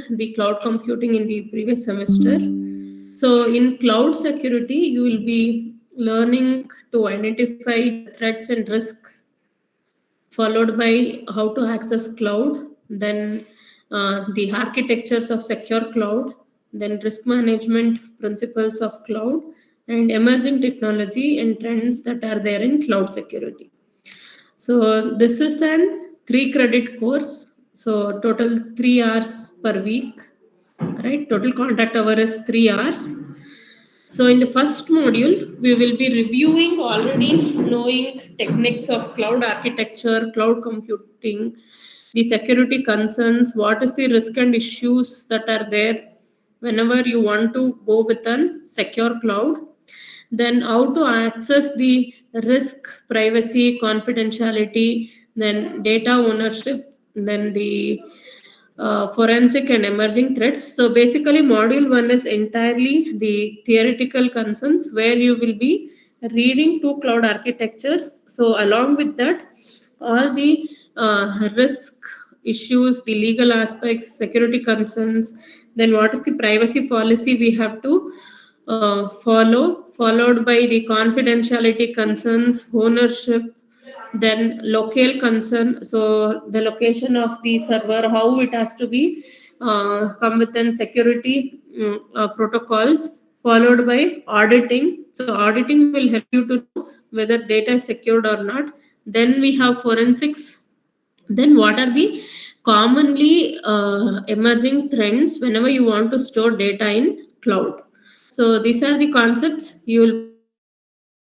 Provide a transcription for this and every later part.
the cloud computing in the previous semester. So in cloud security, you will be learning to identify the threats and risk, followed by how to access cloud, then the architectures of secure cloud, then risk management principles of cloud, and emerging technology and trends that are there in cloud security. So this is an 3 credit course. So total 3 hours per week, right? Total contact hour is 3 hours. So in the first module, we will be reviewing already knowing techniques of cloud architecture, cloud computing, the security concerns, what is the risk and issues that are there whenever you want to go with an secure cloud. Then how to access the risk, privacy, confidentiality, then data ownership, then the forensic and emerging threats. So basically, module 1 is entirely the theoretical concerns where you will be reading 2 cloud architectures. So along with that, all the risk issues, the legal aspects, security concerns, then what is the privacy policy we have to follow, followed by the confidentiality concerns, ownership, then local concern, so the location of the server, how it has to be come within security protocols, followed by auditing. So auditing will help you to know whether data is secured or not. Then we have forensics. Then what are the commonly emerging trends whenever you want to store data in cloud? So these are the concepts you will be learning in module 1.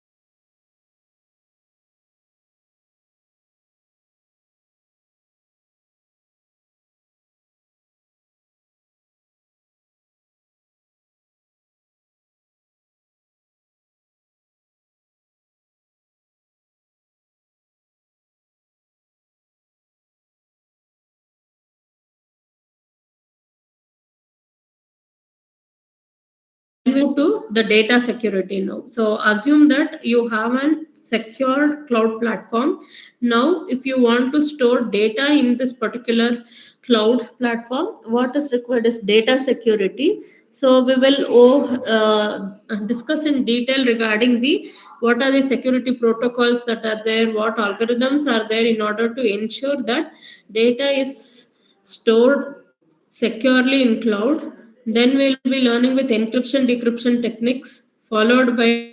Then we move to the data security now. So assume that you have a secured cloud platform. Now, if you want to store data in this particular cloud platform, what is required is data security. So we will discuss in detail regarding the what are the security protocols that are there, what algorithms are there in order to ensure that data is stored securely in cloud. Then we'll be learning with encryption decryption techniques, followed by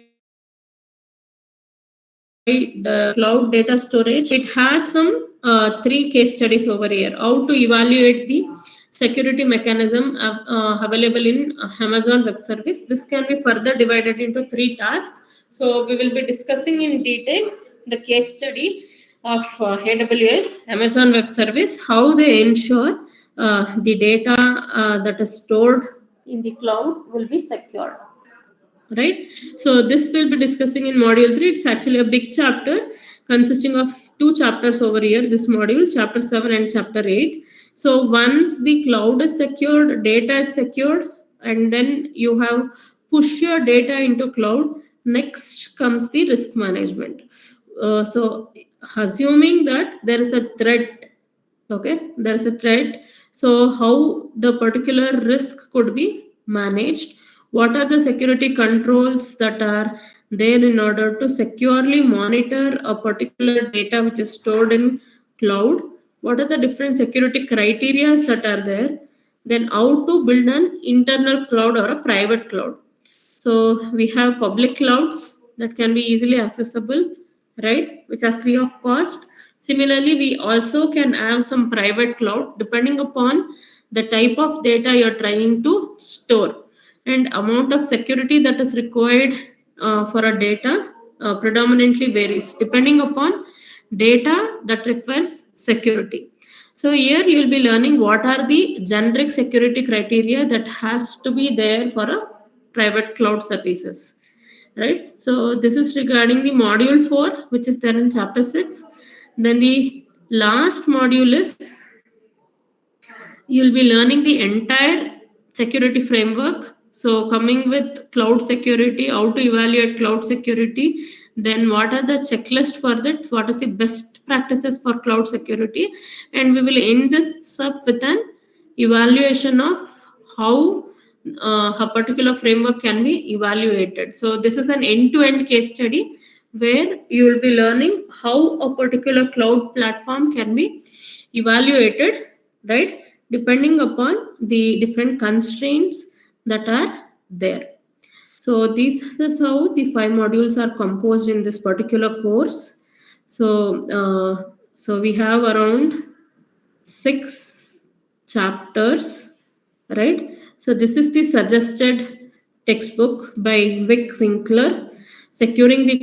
the cloud data storage. It has some 3 case studies over here. How to evaluate the security mechanism available in Amazon Web Service. This can be further divided into 3 tasks. So we will be discussing in detail the case study of AWS, Amazon Web Service, how they ensure the data that is stored in the cloud will be secured, right? So this we'll be discussing in module 3. It's actually a big chapter consisting of 2 chapters over here, this module, chapter 7 and chapter 8. So once the cloud is secured, data is secured, and then you have push your data into cloud, next comes the risk management. So assuming that there is a threat, okay, there is a threat, so how the particular risk could be managed, what are the security controls that are there in order to securely monitor a particular data which is stored in cloud, what are the different security criteria that are there, then how to build an internal cloud or a private cloud. So we have public clouds that can be easily accessible, right, which are free of cost. Similarly, we also can have some private cloud depending upon the type of data you're trying to store, and amount of security that is required for a data predominantly varies depending upon data that requires security. So here you'll be learning what are the generic security criteria that has to be there for a private cloud services, right? So this is regarding the module 4, which is there in chapter 6. Then the last module is you'll be learning the entire security framework. So coming with cloud security, how to evaluate cloud security, then what are the checklist for that, what is the best practices for cloud security, and we will end this up with an evaluation of how a particular framework can be evaluated. So this is an end-to-end case study where you will be learning how a particular cloud platform can be evaluated, right, depending upon the different constraints that are there. So this is how the 5 modules are composed in this particular course. So we have around 6 chapters, right? So this is the suggested textbook by Vic Winkler, Securing the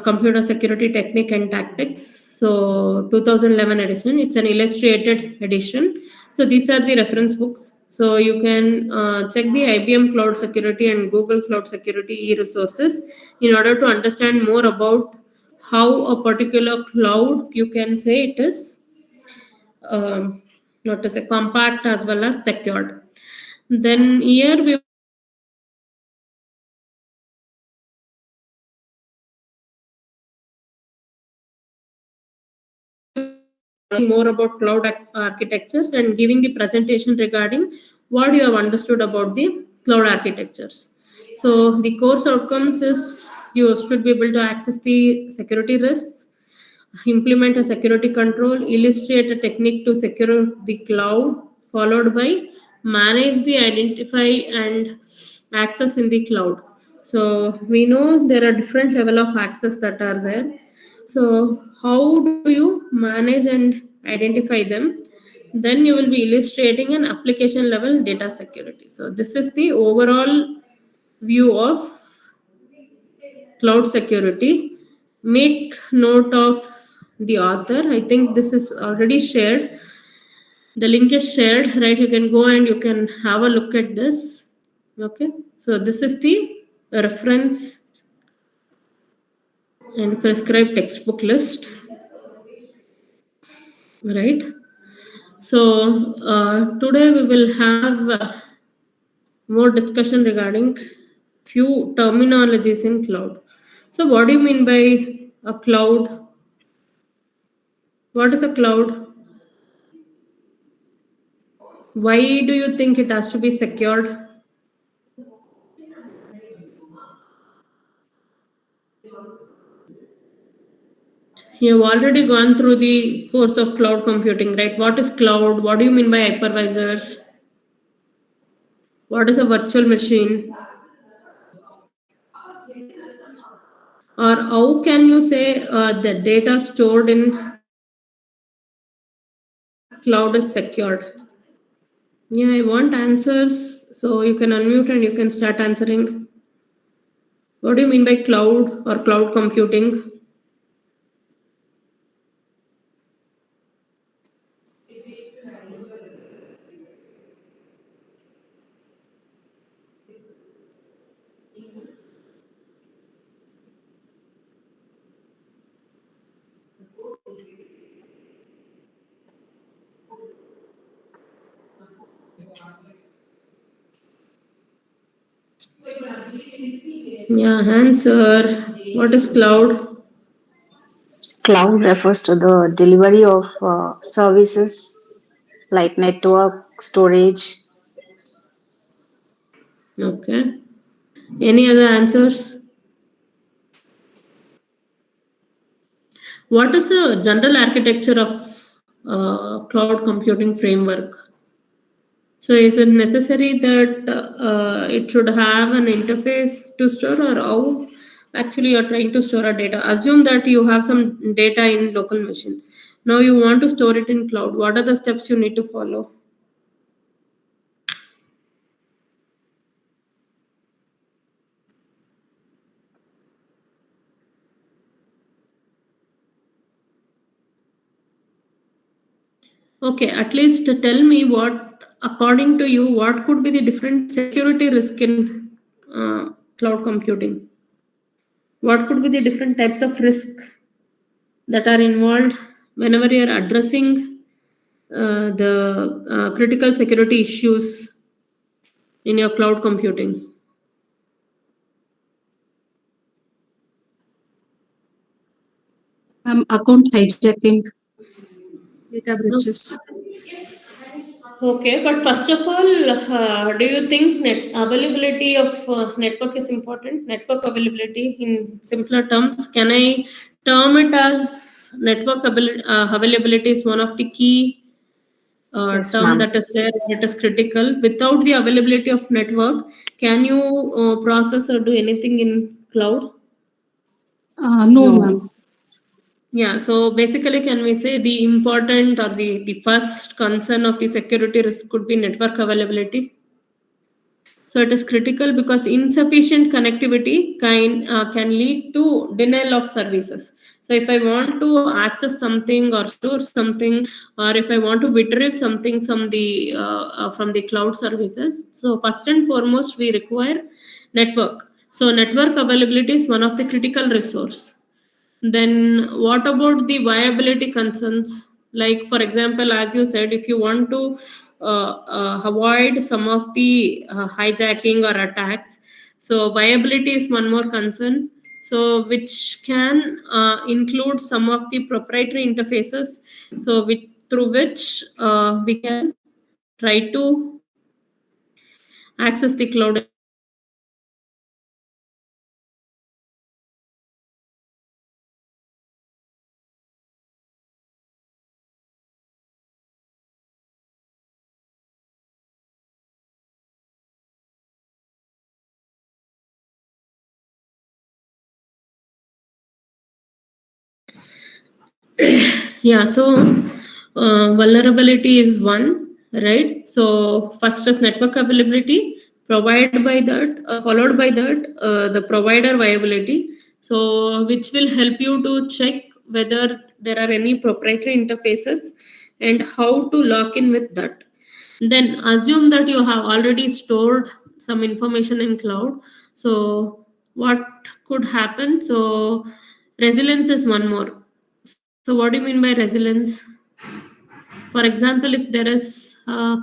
Computer Security Technique and Tactics. So 2011 edition. It's an illustrated edition. So these are the reference books. So you can check the IBM Cloud Security and Google Cloud Security e-resources in order to understand more about how a particular cloud, you can say it is not to say compact as well as secured. Then here we more about cloud architectures and giving the presentation regarding what you have understood about the cloud architectures. So the course outcomes is you should be able to access the security risks, implement a security control, illustrate a technique to secure the cloud, followed by manage the identify and access in the cloud. So we know there are different level of access that are there. So how do you manage and identify them? Then you will be illustrating an application level data security. So this is the overall view of cloud security. Make note of the author. I think this is already shared. The link is shared, right? You can go and you can have a look at this. Okay. So this is the reference and prescribed textbook list, right? So today we will have more discussion regarding few terminologies in cloud. So what do you mean by a cloud? What is a cloud? Why do you think it has to be secured? You've already gone through the course of cloud computing, right? What is cloud? What do you mean by hypervisors? What is a virtual machine? Or how can you say the data stored in cloud is secured? Yeah, I want answers. So you can unmute and you can start answering. What do you mean by cloud or cloud computing? Yeah, answer. What is cloud? Cloud refers to the delivery of services like network, storage. Okay. Any other answers? What is a general architecture of cloud computing framework? So, is it necessary that it should have an interface to store, or how actually you're trying to store a data? Assume that you have some data in local machine. Now you want to store it in cloud. What are the steps you need to follow? Okay, at least tell me what, according to you, what could be the different security risk in cloud computing? What could be the different types of risk that are involved whenever you are addressing the critical security issues in your cloud computing? Account hijacking. data breaches. Okay, but first of all, do you think availability of network is important? Network availability, in simpler terms, can I term it as network availability is one of the key Yes, term ma'am. that is there, that is critical. Without the availability of network, can you process or do anything in cloud? No, No. ma'am. Yeah, so basically, can we say the important or the first concern of the security risk could be network availability? So it is critical because insufficient connectivity can lead to denial of services. So if I want to access something or store something, or if I want to retrieve something from the cloud services, so first and foremost we require network. So network availability is one of the critical resource. Then what about the viability concerns? Like, for example, as you said, if you want to avoid some of the hijacking or attacks, so viability is one more concern. So which can include some of the proprietary interfaces, so through which we can try to access the cloud. Yeah, so vulnerability is one, right? So first is network availability, provided by that, followed by that, the provider viability. So which will help you to check whether there are any proprietary interfaces and how to lock in with that. Then assume that you have already stored some information in cloud. So what could happen? So resilience is one more. So what do you mean by resilience? For example, if there is a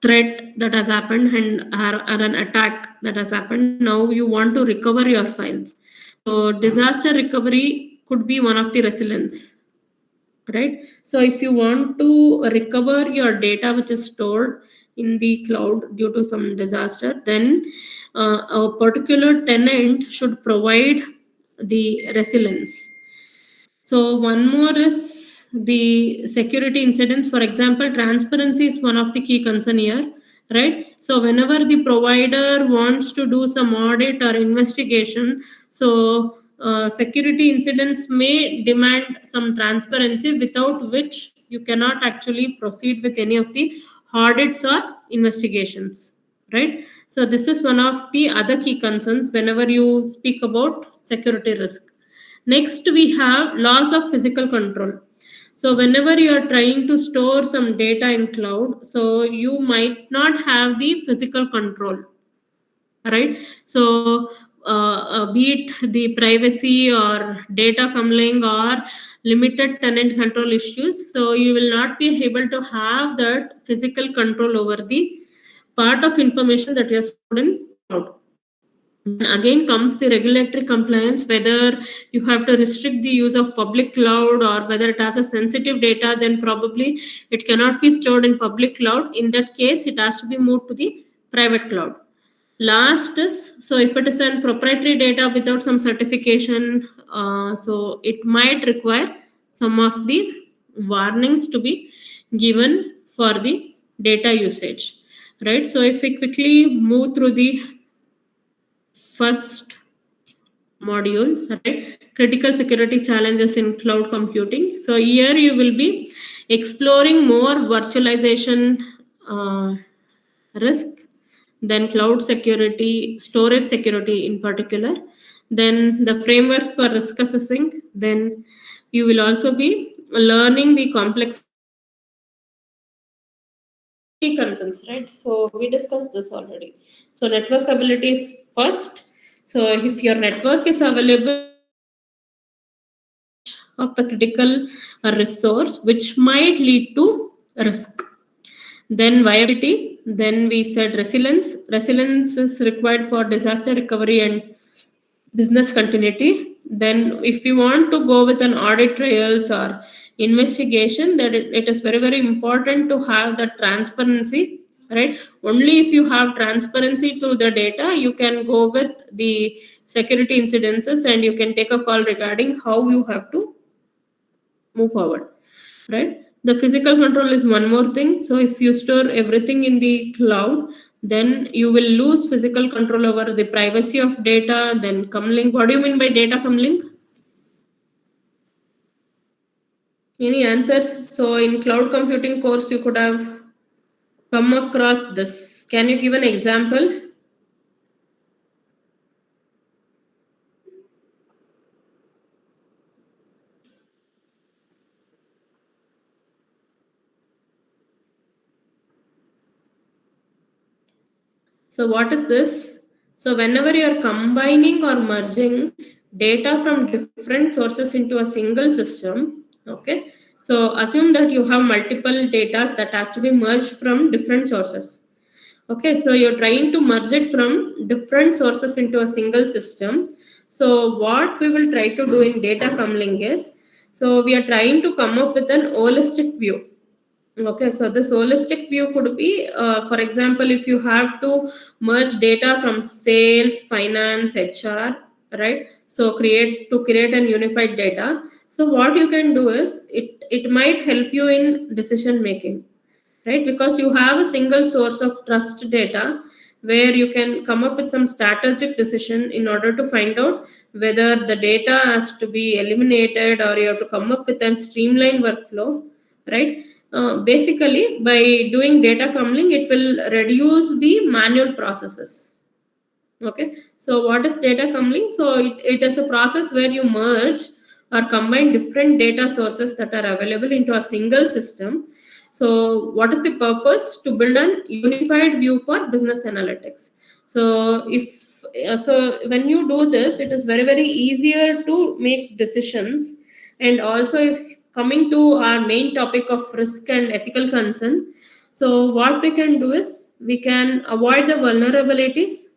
threat that has happened or an attack that has happened, now you want to recover your files. So disaster recovery could be one of the resilience, right? So if you want to recover your data which is stored in the cloud due to some disaster, then a particular tenant should provide the resilience. So one more is the security incidents. For example, transparency is one of the key concern here, right? So whenever the provider wants to do some audit or investigation, so security incidents may demand some transparency, without which you cannot actually proceed with any of the audits or investigations, right? So this is one of the other key concerns whenever you speak about security risk. Next, we have loss of physical control. So whenever you are trying to store some data in cloud, so you might not have the physical control, right? So be it the privacy or data commingling or limited tenant control issues, so you will not be able to have that physical control over the part of information that you have stored in cloud. Then again comes the regulatory compliance, whether you have to restrict the use of public cloud or whether it has a sensitive data, then probably it cannot be stored in public cloud. In that case, it has to be moved to the private cloud. Last is, so if it is an proprietary data without some certification, so it might require some of the warnings to be given for the data usage, right? So if we quickly move through the first module, right? Critical security challenges in cloud computing. So here you will be exploring more virtualization risk, then cloud security, storage security in particular, then the framework for risk assessing. Then you will also be learning the complex concerns, right? So we discussed this already. So network ability is first. So if your network is available of the critical resource, which might lead to risk. Then viability, then we said resilience. Resilience is required for disaster recovery and business continuity. Then if you want to go with an audit trails or investigation, that it is very, very important to have the transparency, right? Only if you have transparency through the data, you can go with the security incidences and you can take a call regarding how you have to move forward, right? The physical control is one more thing. So if you store everything in the cloud, then you will lose physical control over the privacy of data. Then comlink, what do you mean by data comlink? Any answers? So in cloud computing course, you could have come across this. Can you give an example? So what is this? So whenever you are combining or merging data from different sources into a single system, okay? So assume that you have multiple data that has to be merged from different sources. Okay, so you're trying to merge it from different sources into a single system. So what we will try to do in data comlink is, so we are trying to come up with an holistic view. Okay, so this holistic view could be, for example, if you have to merge data from sales, finance, HR, right? So create an unified data. So what you can do is it might help you in decision making, right? Because you have a single source of trust data where you can come up with some strategic decision in order to find out whether the data has to be eliminated or you have to come up with a streamlined workflow, right? Basically, by doing data comlink, it will reduce the manual processes. Okay, so what is data comlink? So it is a process where you merge or combine different data sources that are available into a single system. So what is the purpose? To build an unified view for business analytics. So when you do this, it is very, very easier to make decisions. And also, if coming to our main topic of risk and ethical concern, so what we can do is we can avoid the vulnerabilities,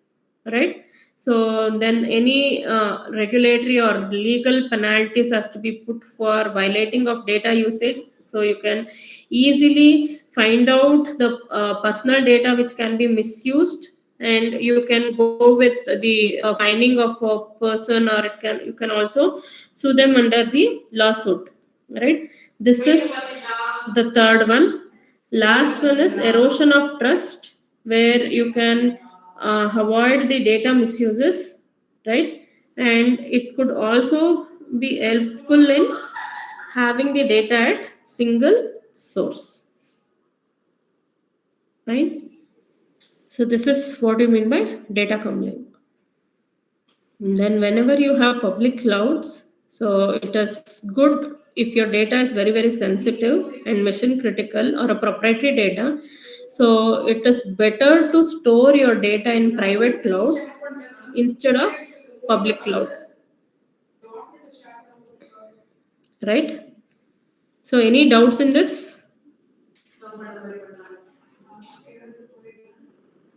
right? So then any regulatory or legal penalties has to be put for violating of data usage. So you can easily find out the personal data which can be misused, and you can go with the finding of a person, or you can also sue them under the lawsuit, right? This is the third one. Last one is erosion of trust, where you can avoid the data misuses, right? And it could also be helpful in having the data at single source, right? So this is what you mean by data comlink. Then whenever you have public clouds, so it is good if your data is very, very sensitive and mission critical or a proprietary data. So it is better to store your data in private cloud instead of public cloud, right? So any doubts in this?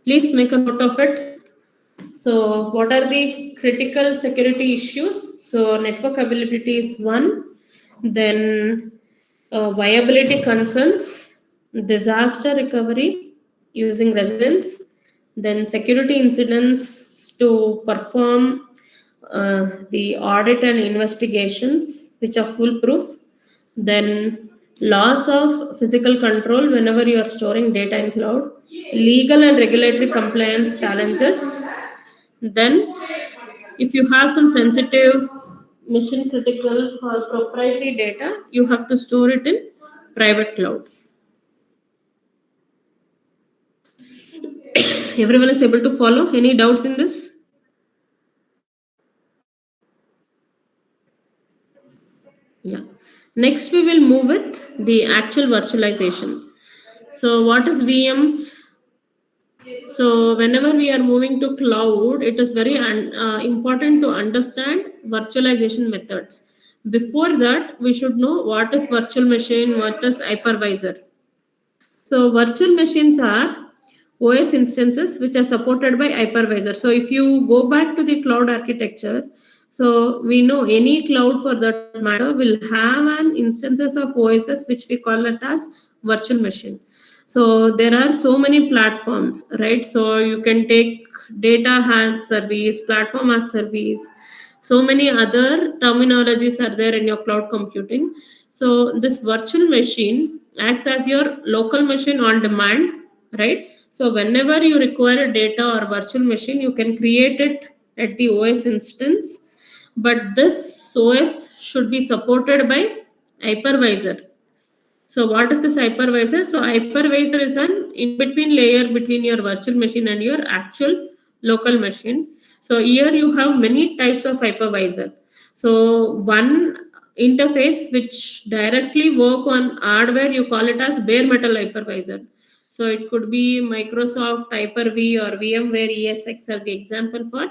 Please make a note of it. So what are the critical security issues? So network availability is one, then viability concerns, disaster recovery using resilience, then security incidents to perform the audit and investigations which are foolproof, then loss of physical control whenever you are storing data in cloud, legal and regulatory compliance challenges. Then if you have some sensitive mission critical or proprietary data, you have to store it in private cloud. Everyone is able to follow? Any doubts in this? Yeah. Next, we will move with the actual virtualization. So what is VMs? So whenever we are moving to cloud, it is very important to understand virtualization methods. Before that, we should know what is virtual machine, what is hypervisor. So virtual machines are OS instances which are supported by hypervisor. So if you go back to the cloud architecture, So we know any cloud for that matter will have an instances of OSS which we call it as virtual machine. So there are so many platforms, right? So you can take data as service, platform as service. So many other terminologies are there in your cloud computing. So this virtual machine acts as your local machine on demand, right? So whenever you require data or virtual machine, you can create it at the OS instance, but this OS should be supported by hypervisor. So what is this hypervisor? So hypervisor is an in-between layer between your virtual machine and your actual local machine. So here you have many types of hypervisor. So one interface which directly work on hardware, you call it as bare metal hypervisor. So it could be Microsoft Hyper-V or VMware ESX are the example for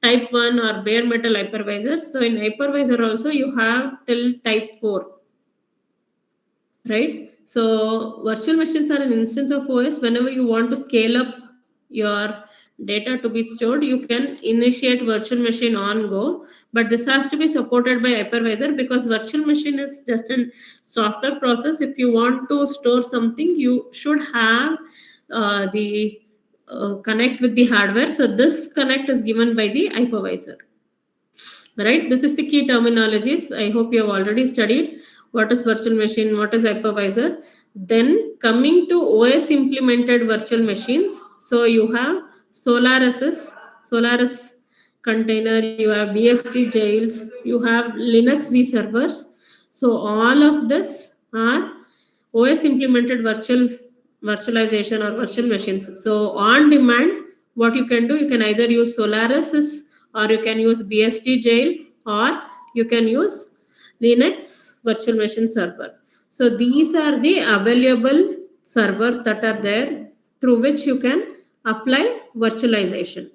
type 1 or bare metal hypervisors. So in hypervisor also you have till type 4, right? So virtual machines are an instance of OS. Whenever you want to scale up your data to be stored, you can initiate virtual machine on go, but this has to be supported by hypervisor because virtual machine is just a software process. If you want to store something, you should have the connect with the hardware. So this connect is given by the hypervisor, right? This is the key terminologies. I hope you have already studied what is virtual machine, what is hypervisor. Then coming to OS implemented virtual machines, so you have Solaris container, you have BSD jails, you have Linux vServers. So all of this are OS implemented virtualization or virtual machines. So on demand, what you can do, you can either use Solaris or you can use BSD jail or you can use Linux virtual machine server. So these are the available servers that are there through which you can apply virtualization.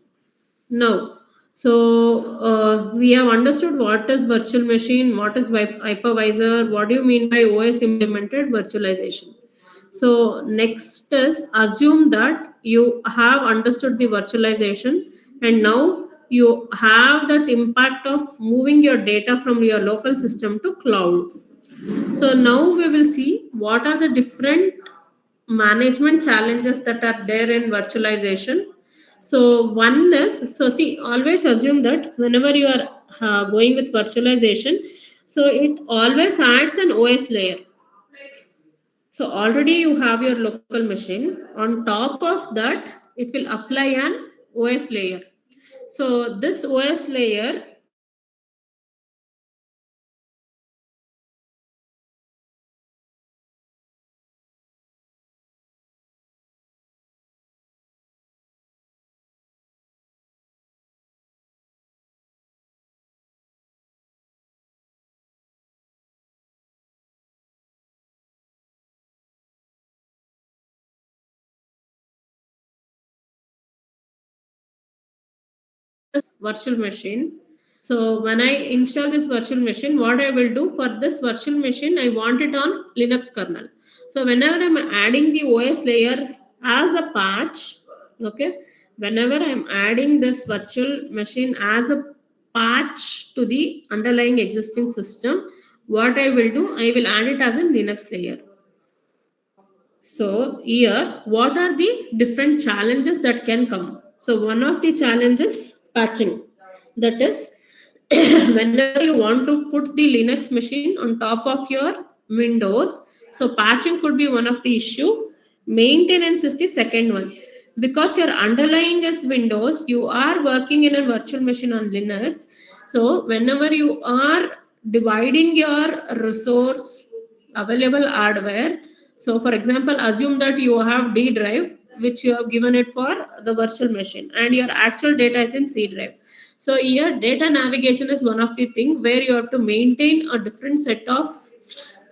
Now, so we have understood what is virtual machine, what is hypervisor, what do you mean by OS implemented virtualization. So next is assume that you have understood the virtualization and now you have that impact of moving your data from your local system to cloud. So now we will see what are the different management challenges that are there in virtualization. So one is, so see, always assume that whenever you are going with virtualization, so it always adds an OS layer. So already you have your local machine. On top of that, it will apply an OS layer. So this OS layer this virtual machine. So when I install this virtual machine, what I will do for this virtual machine, I want it on Linux kernel. So whenever I'm adding the OS layer as a patch, okay, whenever I'm adding this virtual machine as a patch to the underlying existing system, what I will do, I will add it as a Linux layer. So here, what are the different challenges that can come? So one of the challenges, patching. That is, whenever you want to put the Linux machine on top of your Windows, so patching could be one of the issue. Maintenance is the second one. Because your underlying is Windows, you are working in a virtual machine on Linux. So whenever you are dividing your resource available hardware, so for example, assume that you have D drive, which you have given it for the virtual machine, and your actual data is in C drive. So here data navigation is one of the thing where you have to maintain a different set of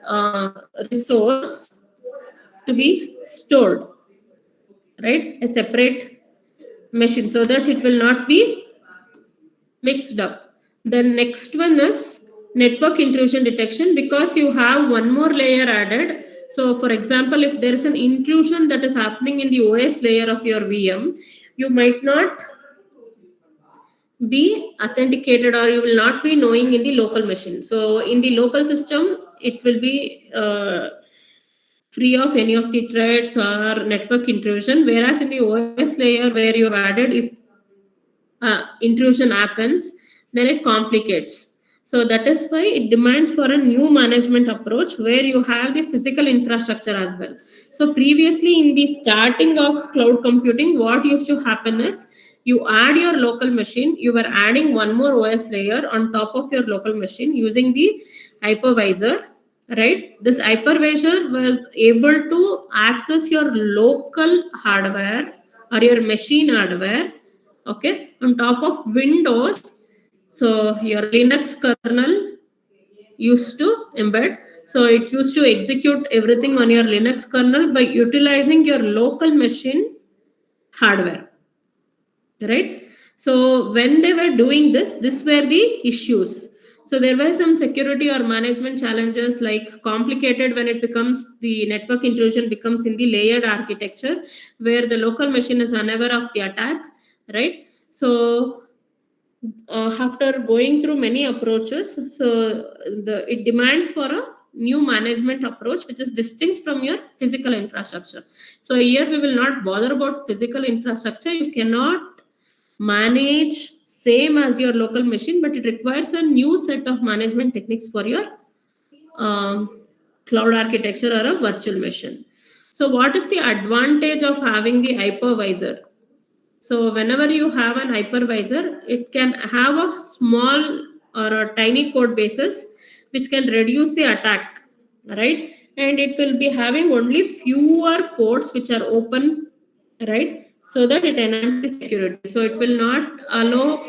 uh, resource to be stored, right? A separate machine so that it will not be mixed up. The next one is network intrusion detection because you have one more layer added. So for example, if there is an intrusion that is happening in the OS layer of your VM, you might not be authenticated, or you will not be knowing in the local machine. So in the local system, it will be free of any of the threats or network intrusion, whereas in the OS layer where you have added, if intrusion happens, then it complicates. So that is why it demands for a new management approach where you have the physical infrastructure as well. So previously in the starting of cloud computing, what used to happen is you add your local machine, you were adding one more OS layer on top of your local machine using the hypervisor, right? This hypervisor was able to access your local hardware or your machine hardware, okay, on top of Windows. So your Linux kernel used to embed, so it used to execute everything on your Linux kernel by utilizing your local machine hardware, right? So when they were doing this were the issues. So there were some security or management challenges, like complicated when it becomes the network intrusion becomes in the layered architecture where the local machine is unaware of the attack, right? So after going through many approaches, so it demands for a new management approach which is distinct from your physical infrastructure. So here we will not bother about physical infrastructure. You cannot manage same as your local machine, but it requires a new set of management techniques for your cloud architecture or a virtual machine. So what is the advantage of having the hypervisor? So whenever you have an hypervisor, it can have a small or a tiny code bases which can reduce the attack, right? And it will be having only fewer ports which are open, right? So that it enhances security. So it will not allow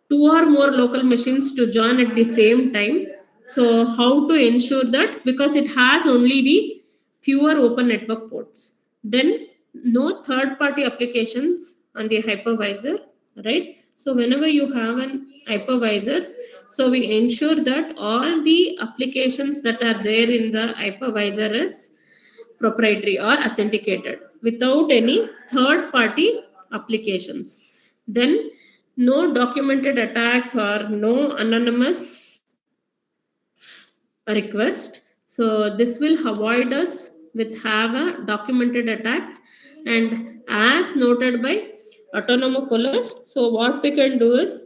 two or more local machines to join at the same time. So how to ensure that? Because it has only the fewer open network ports. Then no third party applications on the hypervisor, right? So whenever you have an hypervisors, so we ensure that all the applications that are there in the hypervisor is proprietary or authenticated without any third party applications. Then no documented attacks or no anonymous request. So this will avoid us with have a documented attacks. And as noted by autonomous, so what we can do is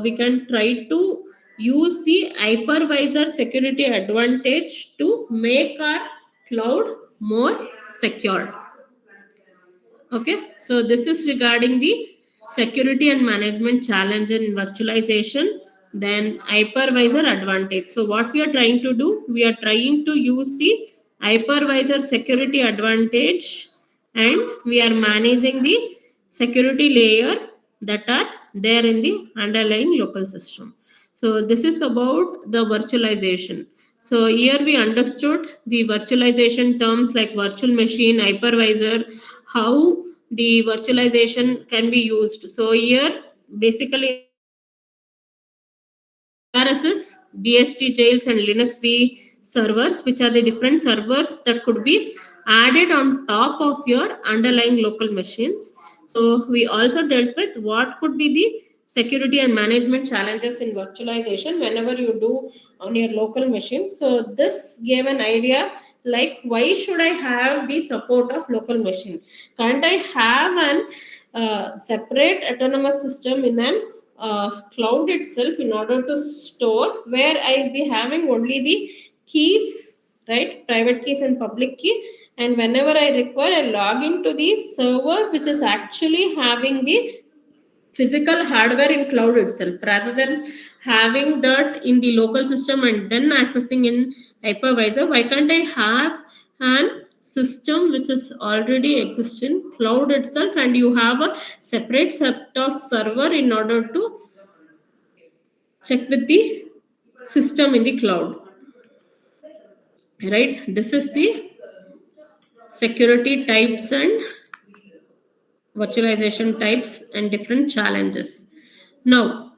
we can try to use the hypervisor security advantage to make our cloud more secure. Okay, so this is regarding the security and management challenge in virtualization, then hypervisor advantage. So what we are trying to do, we are trying to use the hypervisor security advantage, and we are managing the security layer that are there in the underlying local system. So this is about the virtualization. So here we understood the virtualization terms like virtual machine, hypervisor, how the virtualization can be used. So here basically RSS, BST jails and Linux V servers, which are the different servers that could be added on top of your underlying local machines. So we also dealt with what could be the security and management challenges in virtualization whenever you do on your local machine. So this gave an idea like why should I have the support of local machine? Can't I have an separate autonomous system in an cloud itself in order to store where I'll be having only the keys, right? Private keys and public key. And whenever I require, I log into the server which is actually having the physical hardware in cloud itself rather than having that in the local system and then accessing in hypervisor. Why can't I have an system which is already existing cloud itself, and you have a separate set of server in order to check with the system in the cloud, right? This is the security types and virtualization types and different challenges. Now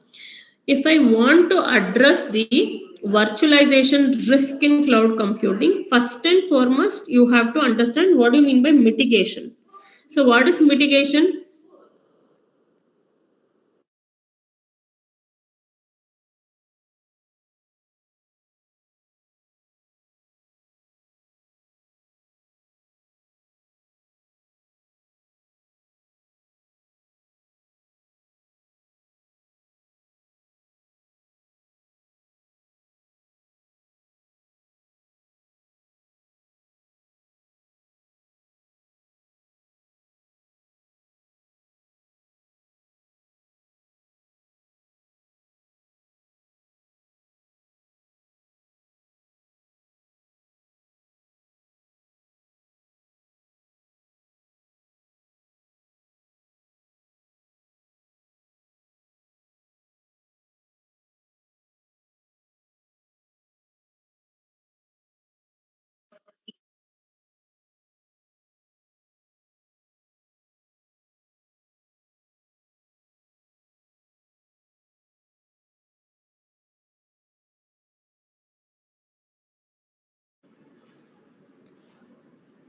if I want to address the virtualization risk in cloud computing, first and foremost, you have to understand what do you mean by mitigation. So, what is mitigation?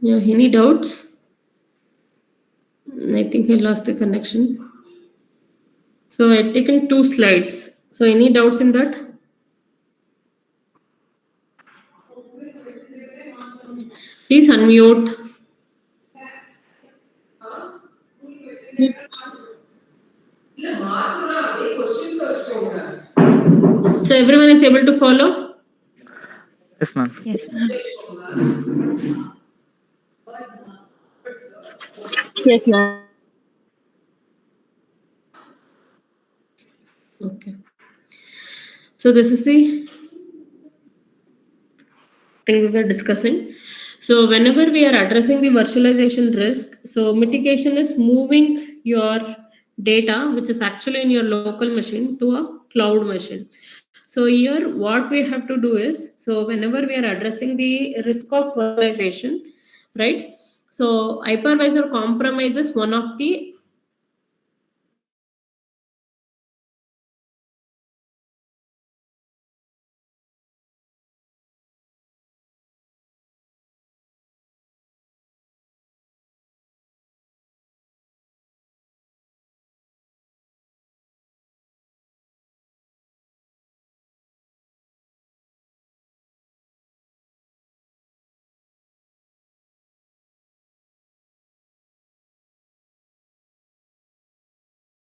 Yeah, any doubts? I think I lost the connection. So I've taken 2 slides. So any doubts in that? Please unmute. So everyone is able to follow? Yes, ma'am. Yes, ma'am. Yes, ma'am. Okay. So this is the thing we were discussing. So whenever we are addressing the virtualization risk, so mitigation is moving your data, which is actually in your local machine, to a cloud machine. So here what we have to do is, so whenever we are addressing the risk of virtualization, right? So hypervisor compromise is one of the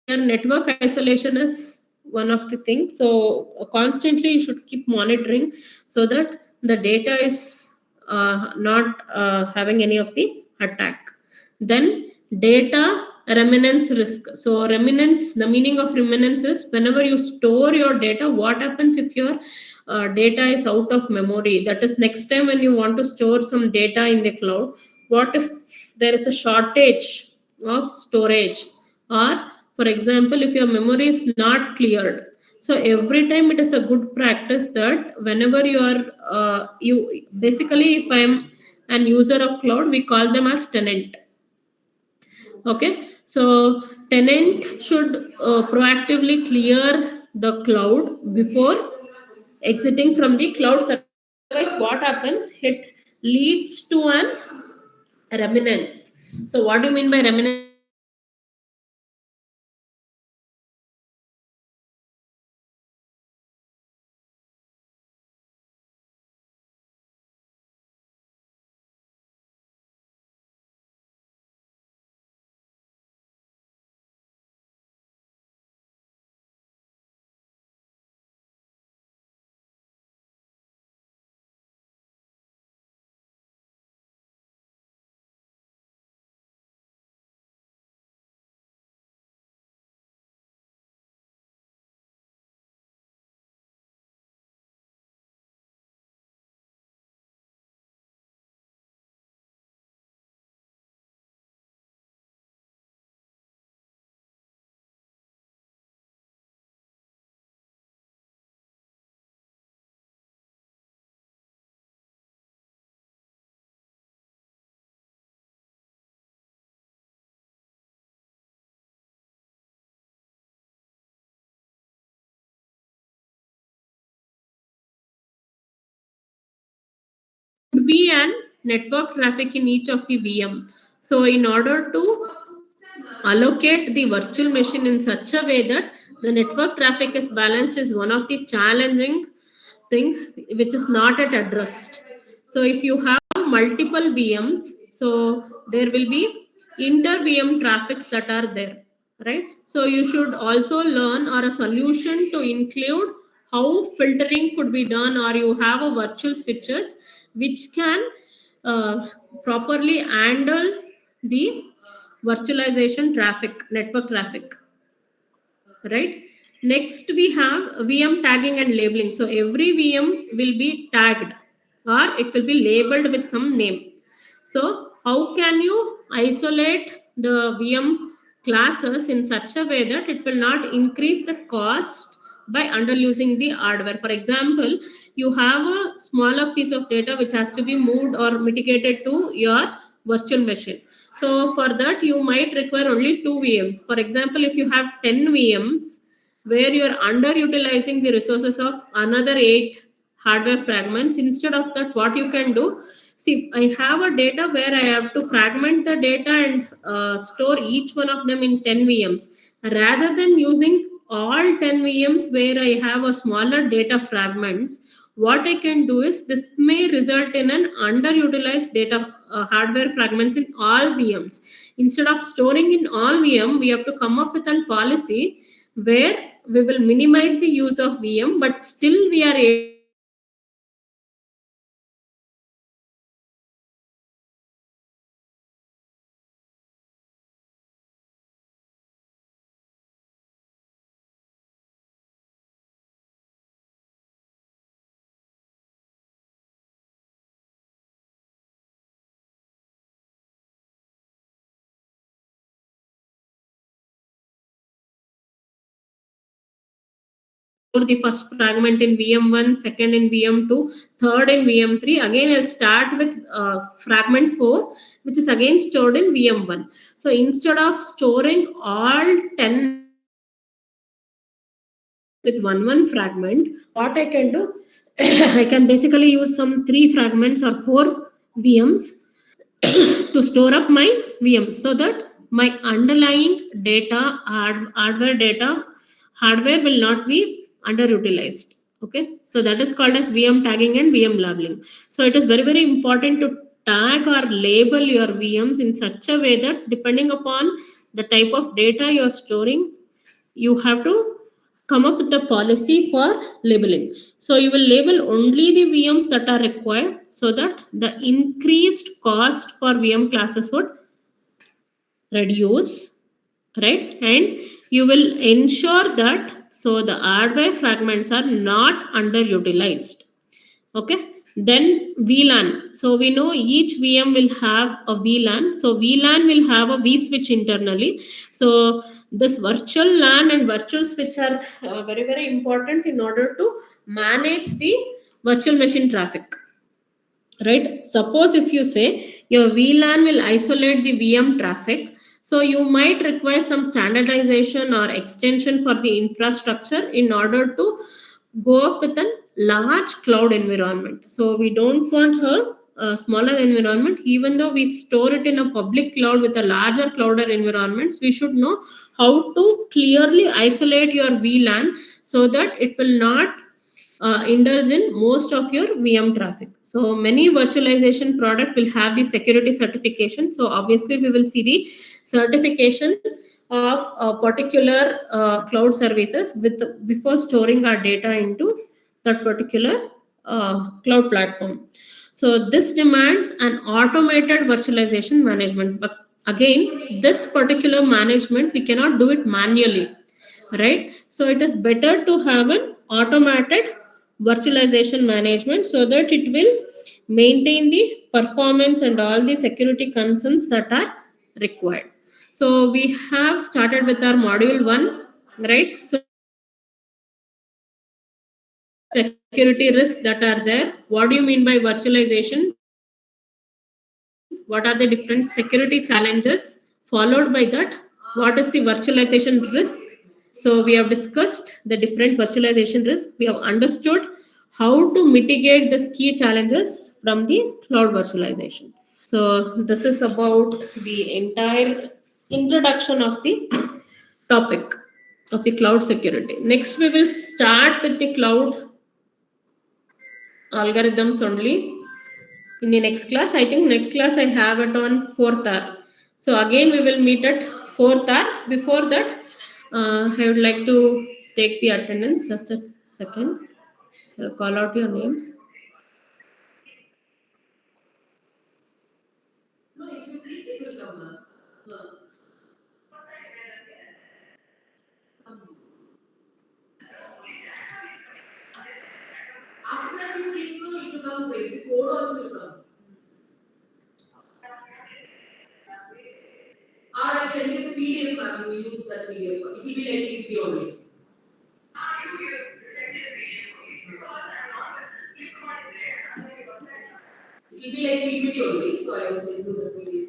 your network isolation is one of the things. So constantly you should keep monitoring so that the data is not having any of the attack. Then data remnants risk. So remnants, the meaning of remnants is whenever you store your data, what happens if your data is out of memory? That is, next time when you want to store some data in the cloud, what if there is a shortage of storage, or for example if your memory is not cleared? So every time it is a good practice that whenever you are you basically, if I am an user of cloud, we call them as tenant. Okay, so tenant should proactively clear the cloud before exiting from the cloud service. Otherwise what happens, it leads to an remnants. So what do you mean by remnants? Could be an network traffic in each of the VM. So in order to allocate the virtual machine in such a way that the network traffic is balanced is one of the challenging thing which is not yet addressed. So if you have multiple VMs, so there will be inter VM traffics that are there, right? So you should also learn or a solution to include how filtering could be done, or you have a virtual switches which can properly handle the virtualization traffic, network traffic, right? Next we have VM tagging and labeling. So every VM will be tagged or it will be labeled with some name. So how can you isolate the VM classes in such a way that it will not increase the cost by underusing the hardware? For example, you have a smaller piece of data which has to be moved or mitigated to your virtual machine. So for that, you might require only 2 VMs. For example, if you have 10 VMs where you are underutilizing the resources of another 8 hardware fragments, instead of that, what you can do, See, I have a data where I have to fragment the data and store each one of them in 10 VMs. Rather than using all 10 VMs where I have a smaller data fragments, what I can do is this may result in an underutilized data hardware fragments in all VMs. Instead of storing in all VM, we have to come up with a policy where we will minimize the use of VM, but still we are able for the first fragment in VM1, second in VM2, third in VM3. Again, I'll start with fragment 4, which is again stored in VM1. So instead of storing all 10 with one fragment, what I can do, I can basically use some 3 fragments or 4 VMs to store up my VMs so that my underlying data, hardware will not be underutilized. Okay, so that is called as VM tagging and VM labeling. So it is very, very important to tag or label your VMs in such a way that depending upon the type of data you're storing, you have to come up with a policy for labeling. So you will label only the VMs that are required so that the increased cost for VM classes would reduce, right? And you will ensure that so the hardware fragments are not underutilized. Okay, then VLAN. So we know each VM will have a VLAN. So VLAN will have a vSwitch internally. So this virtual LAN and virtual switch are very, very important in order to manage the virtual machine traffic. Right? Suppose if you say your VLAN will isolate the VM traffic, so you might require some standardization or extension for the infrastructure in order to go up with a large cloud environment. So we don't want a smaller environment. Even though we store it in a public cloud with a larger cloud environments, we should know how to clearly isolate your VLAN so that it will not indulge in most of your VM traffic. So many virtualization product will have the security certification. So obviously we will see the certification of a particular cloud services with before storing our data into that particular cloud platform. So this demands an automated virtualization management. But again, this particular management we cannot do it manually, right? So it is better to have an automated virtualization management so that it will maintain the performance and all the security concerns that are required. So we have started with our module 1, right? So security risks that are there. What do you mean by virtualization? What are the different security challenges? Followed by that, what is the virtualization risk? So we have discussed the different virtualization risks. We have understood how to mitigate the key challenges from the cloud virtualization. So this is about the entire introduction of the topic of the cloud security. Next, we will start with the cloud algorithms only in the next class. I think next class I have it on 4th hour. So again, we will meet at 4th hour. Before that, I would like to take the attendance. Just a second. So I'll call out your names. After that, you click no, it will come with the code also will come. Or I send you the PDF file, you use that PDF file. It will be like PPT only. It will be like PPT only, so I will send you the PDF.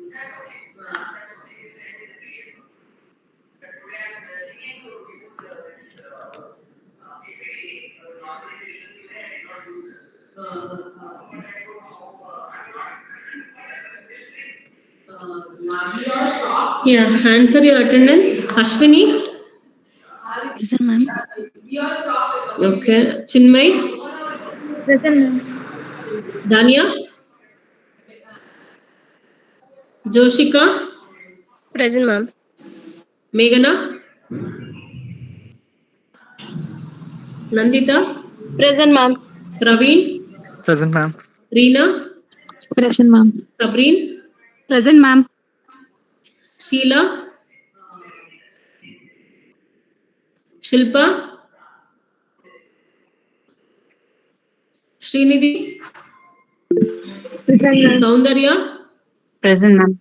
Yeah, answer your attendance. Ashwini. Present, ma'am. Okay. Chinmay. Present, ma'am. Dania. Joshika. Present, ma'am. Meghana. Nandita. Present, ma'am. Praveen. Present, ma'am. Reena. Present, ma'am. Sabreen. Present, ma'am. Sheila. Shilpa. Srinidhi. Present, ma'am. Soundarya. Present, ma'am.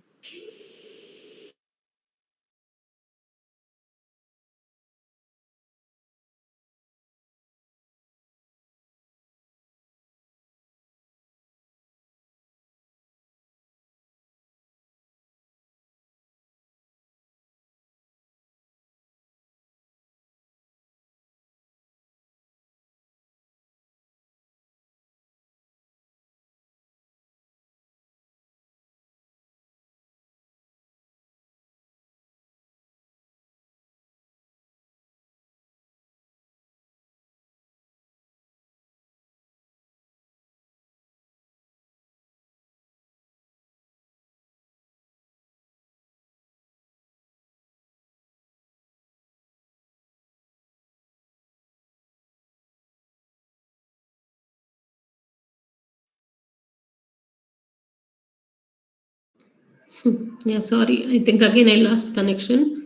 Yeah, sorry. I think again I lost connection.